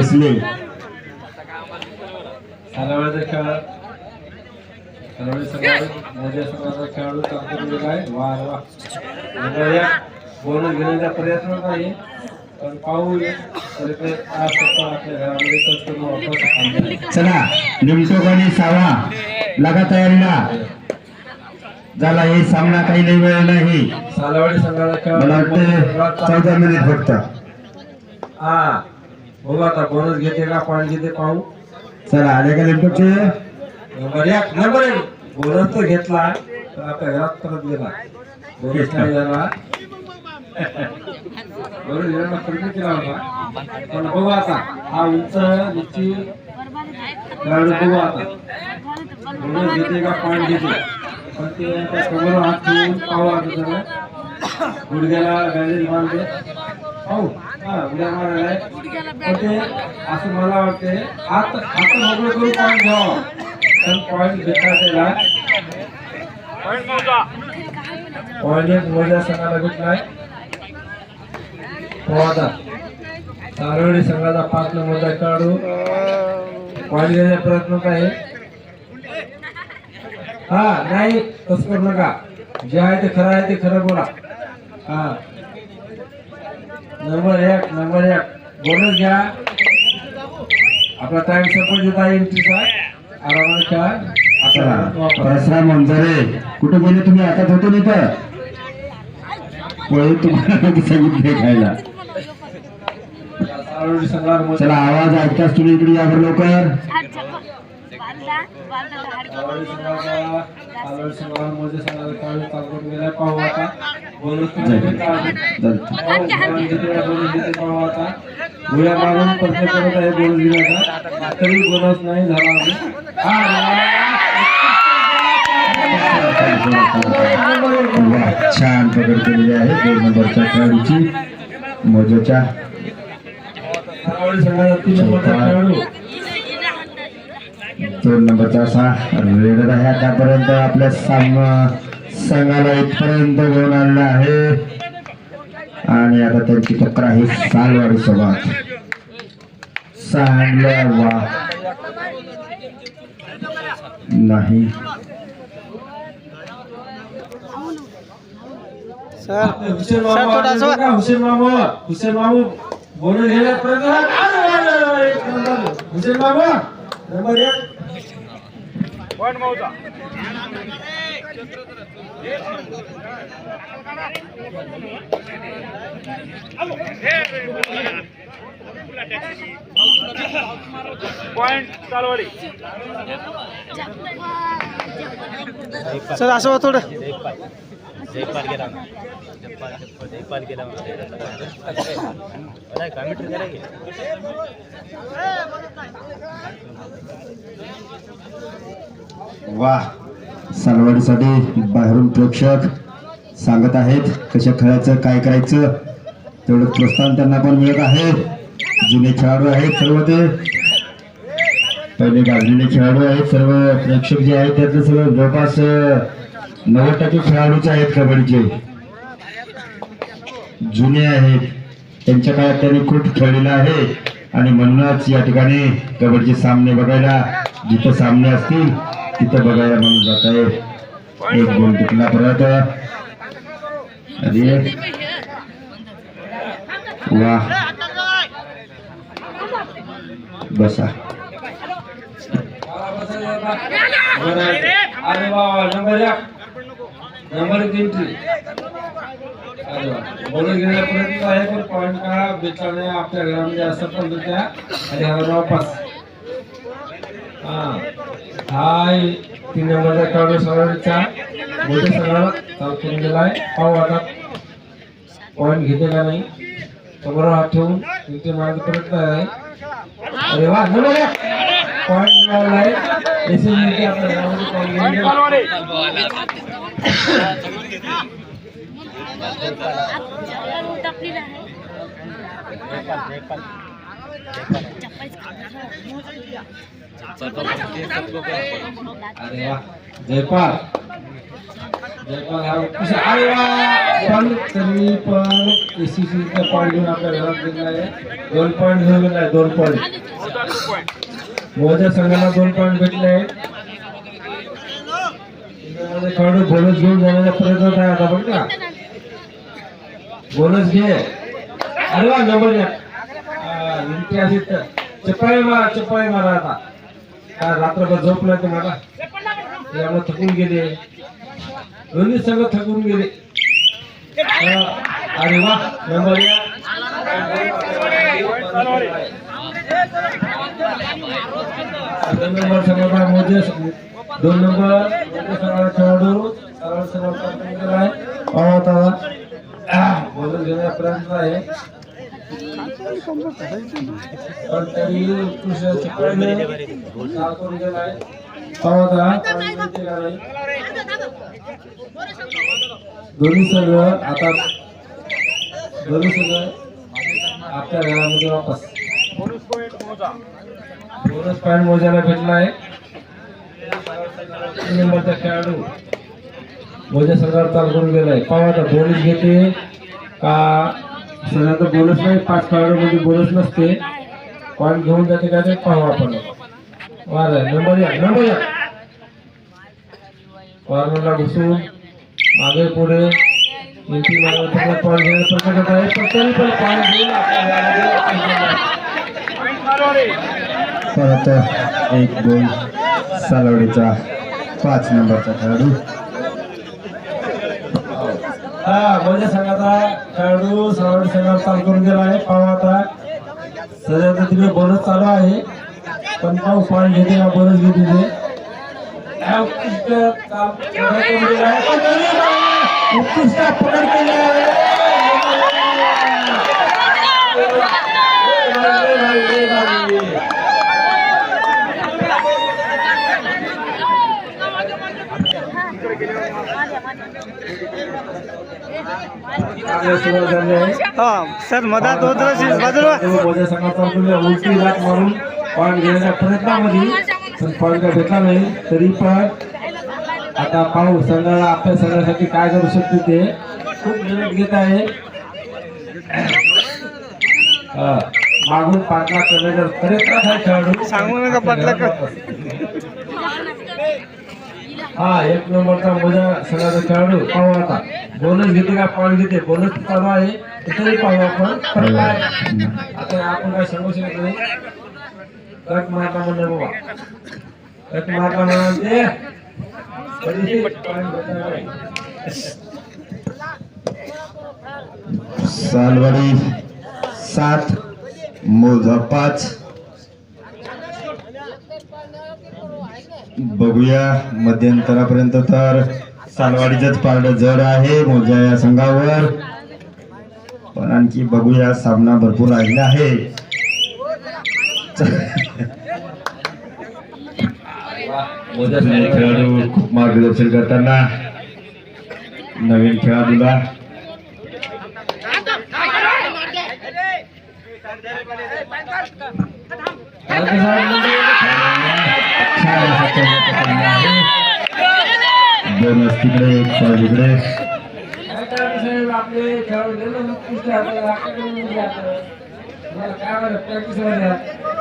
बसले सालावडीचा खेळ सालावडी संघात मोठ्या संघाचा खेळाडू चालून गेला आहे. वा वा या बोनस घेण्याचा प्रयत्न नाही पण पाहू आपल्या घरामध्ये करून वापस आणले. चला निमटोक आणि सावा लगा तयारीला झाला. हे सामना काही लई वेळ नाही. सालावडी संघाचा खेळ मला वाटतं 14 मिनिट फक्त. हा बघू आता बोनस घेते का पॉईंट घेते पाहू. चला आले का निमटोकचे नंबर एक बोनस तर घेतला तर आपल्या घरात परत गेला. बोनस नाही झाला बोनस घेण्याचा प्रयत्न केला होता पण बघू आता हा उंच नीची खेळाडू बघू आता बोनस घेते का पॉईंट घेते पण ते त्या कमरेवर हात ठेवून पाहू आता सगळं. गुडघ्याला बँडेज बांधते पाहू. हा उड्या मारायला आहे पण ते असं मला वाटते हात मोकळं करून पॉईंट घ्यावा पण पॉईंट घेतला त्याला पॉईंट एक मोठ्या संघाला भेटलाय. हो आता सारोडी संघाचा 5 नंबरचा खेळाडू पॉईंट घेण्याचा प्रयत्न आहे. हा नाही तसं करू नका. जे आहे ते खरं आहे ते खरं बोला. हा नंबर एक बोनस घ्या. आपला टाइम सपोर्ट देता येईल तिचा आरामाने खेळा. दसरा मंजरे कुठे गेले तुम्ही? आता होते नाही तर पळून तुम्हाला सांगितले खायला. चला आवाज ऐकताच तुम्ही इकडे या बरं लवकर. गोळ्या मारून प्रयत्न करत आहे बोनस घेण्याचा तरी बोनस नाही झाला. छान पकड केलेली आहे 2 नंबरच्या खेळाडूची मोजोच्या. 2 नंबरचा असा रेडर आहे. आतापर्यंत आपल्या संघाला इथपर्यंत घेऊन आणला आहे आणि आता त्यांची टक्कर आहे सालवाडी सोबत. चांगल्या वा नाही हुसेन मामू बोनस घ्यायला प्रयत्न. हुसेन मामू नंबर 1 पॉइंट सालवाडी. सर असं थोडं जयपाल गेला वाह. सालवाडीसाठी बाहेरून प्रेक्षक सांगत आहेत कशा खेळायचं काय करायचं तेवढं प्रोत्साहन त्यांना पण मिळत आहे. जुने खेळाडू आहेत सर्व ते पहिले गाजलेले खेळाडू आहेत. सर्व प्रेक्षक जे आहेत त्यातले सगळं जवळपास 90% खेळाडूच आहेत कबड्डीचे. जुने आहेत त्यांच्या काळात त्यांनी खूप खेळलेलं आहे आणि म्हणूनच या ठिकाणी कबड्डीचे सामने बघायला जिथं सामने असतील तिथं बघायला म्हणून जात आहे. एक गोल टिकला परत. अरे वा बसा. अरे वा नंबर 1 एंट्री. बोनस घेण्याचा प्रयत्न आहे पण पॉईंट का भेटला नाही. आपल्या घरामध्ये असं पण त्या आणि हा वापस. हा 3 नंबरचा खेळाडू सालावडीचा मोठ्या संघाला चाल करून गेलाय. पाहू आता पॉईंट घेते का नाही. समोर हात ठेवून इथे मारण्याचा प्रयत्न आहे. अरे वा नंबर 1 पॉईंट मिळालाय. आपल्या घरामध्ये पॉईंट अरे वा जयपाल जयपाल हा उत्कृष्ट अरे वा पण तरी पण एसीसीचा पॉईंट घेऊन आपल्या घरात गेलेला आहे 2 पॉईंट घेऊन गेला आहे 2 पॉईंट मोजा संघाला 2 पॉईंट भेटले आहेत खेळाडू बोनस घेऊन जाण्याचा प्रयत्न आहे आता बघ का बोनस घे अरे वा नंबर घ्या चपाई मारा आता रात्रभर झोपला तुम्हाला यामुळे थकून गेले दोन्ही सगळं थकून गेले अरे वा नंबर या 2 नंबर सगळा मोजे 2 नंबर सगळा खेळाडू सरळ बोलून घेण्याचा प्रयत्न आहे पण तरी उत्कृष्ट चित्राने करून गेलाय दोन्ही संघ आपल्या घरामध्ये वापस बोनस पॉईंट मोजायला भेटला आहे 3 नंबरचा खेळाडू मोजा संघावर चाल करून गेलाय पाहू आता बोनस घेते का सगळ्यांचा बोनस नाही 5 खेळाडूमध्ये बोनस नसते पॉईंट घेऊन जाते का ते पाहू आपण नंबर या कॉर्नरला घुसून मागे पुढे पॉईंट घेण्याचा प्रयत्न करत आहे पण तरी पण पॉईंट घेऊन परत एक गोल सालवडीचा 5 नंबरचा खेळाडू माझ्या संघाचा खेळाडू सावड संघात चाल करून गेला आहे पाहू आता सध्या तिकडे बोनस चालू आहे पण पाहू पॉईंट घेते का बोनस घेते उत्कृष्ट पकड केली आहे हा सर मधात होत बाजूला माझ्या संघाचा उलटी लाट मारून पॉईंट घेण्याच्या प्रयत्नामध्ये पण पॉईंट काय भेटला नाही तरी पण आता पाहू संघाला आपल्या संघासाठी काय करू शकते ते खूप मेहनत घेत आहे मागून पाठला करण्याचा प्रयत्न आहे खेळाडू सांगू नका पाटला हा 1 नंबरचा माझ्या संघाचा खेळाडू पाहू आता बोनस घेते का पॉईंट घेते बोनस चालू आहे तरी पाहू आपण पण काय आता आपण काय सांगू शकत नाही कट मारला म्हणणे बाबा कट मारला म्हणते सालवाडी 7 मोजा 5 बघूया मध्यंतरापर्यंत तर सालवाडीचंच पारडं जड आहे मोजा या संघावर पण आणखी बघूया सामना भरपूर राहिला आहे खेळाडू खूप मार्गदर्शन करताना नवीन खेळाडूला बोनस तिकडे इकडे आपले खेळाडू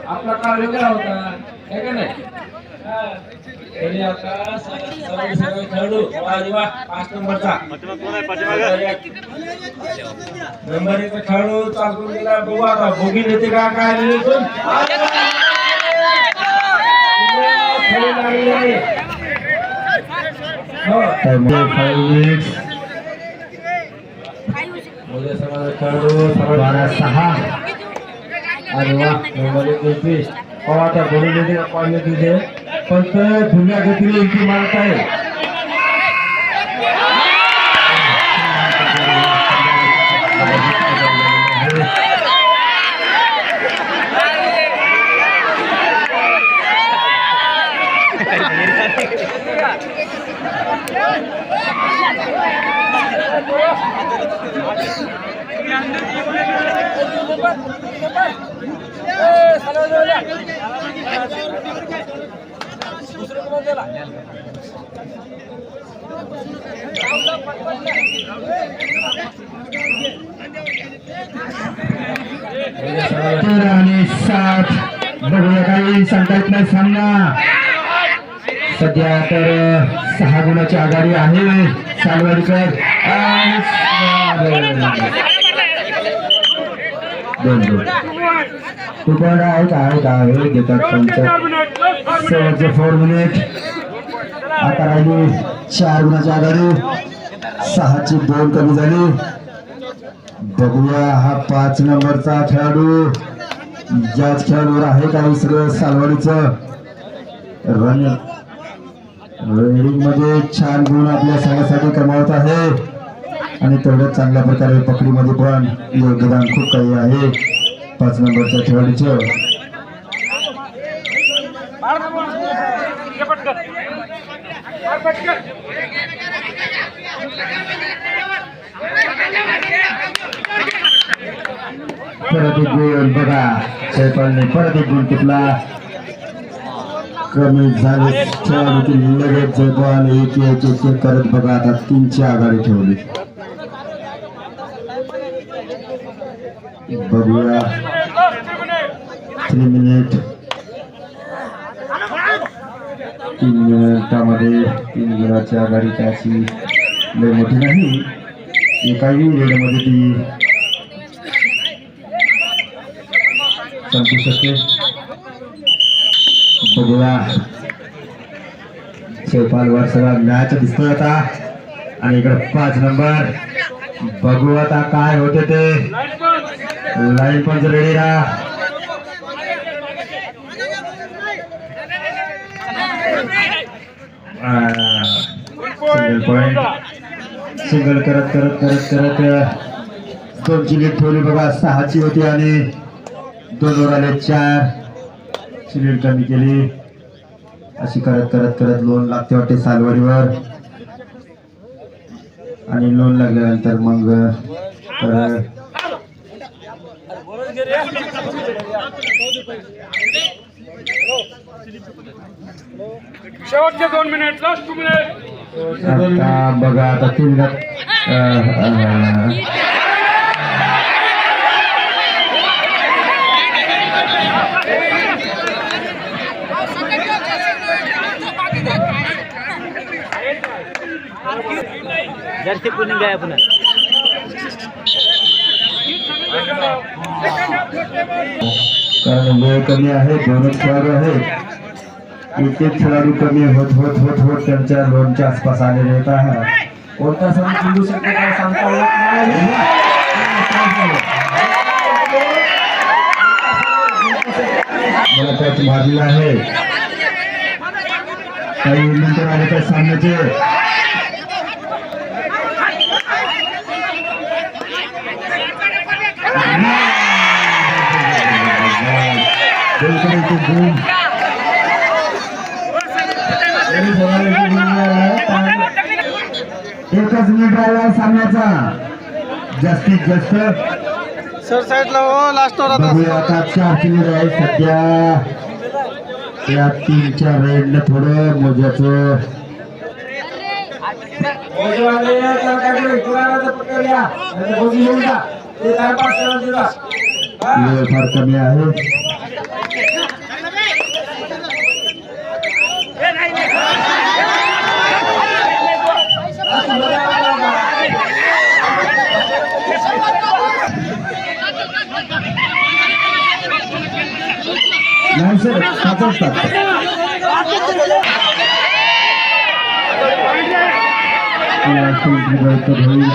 आपला काळ वेगळा होता हे का नाही तरी आता खेळाडू 5 नंबरचा नंबर 1 खेळाडू चालून गेला बघू आता बोगी नेते का काय खेळाडू 12-6 अरे वा नंबर 21 आता बोलून देते पाणी तिथे पण ते जुन्या गतीने उलटी मारत आहे तेरा आणि 7 बघूया काही सांगता येत नाही सामना सध्या तर 6 गुणाची आघाडी आहे सालवाडीकर आणि 2-2 कुपन आहे देतात शेवटचे 4 मिनिट आता राहिली 4 गुणाची आघाडी 6ची 2 कमी झाली बघूया हा 5 नंबरचा खेळाडू ज्याच खेळाडूवर आहे का सगळं सालवाडीचं रनिंग मध्ये छान गुण आपल्या संघासाठी कमावत आहे आणि तेवढ्याच चांगल्या प्रकारे पकडीमध्ये पण योगदान खूप काही आहे 5 नंबरच्या खेळाडूचं परत एक गुण बघा जयपालने परत एक गुण टिपला कमी झाले खेळाडू लगेच जयपाल एक करत बघा आता 3ची आघाडी ठेवली बघूया 3 मिनिट 3 मिनिटामध्ये 3 गुणाची आघाडी त्याची लय मोठी नाही एकाही वेळेमध्ये ती संपू शकते बघूया जयपाल वर सगळा मॅच दिसतोय आता आणि इकडे 5 नंबर बघू आता काय होते ते लाईन पण रेडी राहा सिंगल पॉइंट सिंगल करत करत करत करत 2ची लीड ठेवली बघा 6ची होती आणि 2 वर आले 4ची लीड कमी केली अशी करत करत करत लोन लागते वाटते सालवाडीवर आणि लोन लागल्यानंतर मग तर शेवटचे 2 मिनिट लास्ट 2 मिनिट आता बघा आता 3 जर्सी पुलिंग आहे पुन्हा कारण वेळ कमी आहे 2च खेळाडू आहेत एक खेळाडू कमी होत होत होत होत त्यांच्या लोनच्या आसपास आलेले आहेत कोणता सण जिंकू शकतो काय सांगता येत नाही मला त्याच मारलेला आहे काही नंतर आले त्या सामन्याचे एकच मिनिट राहिला सामन्याचा जास्तीत जास्त सर साईडला हो लास्ट ओव्हर आता बघूया आता 4ची लीड आहे सध्या या 3च्या रेडनं थोडं मोजाचं वेळ फार कमी आहे नाही सर 5 असतात होईल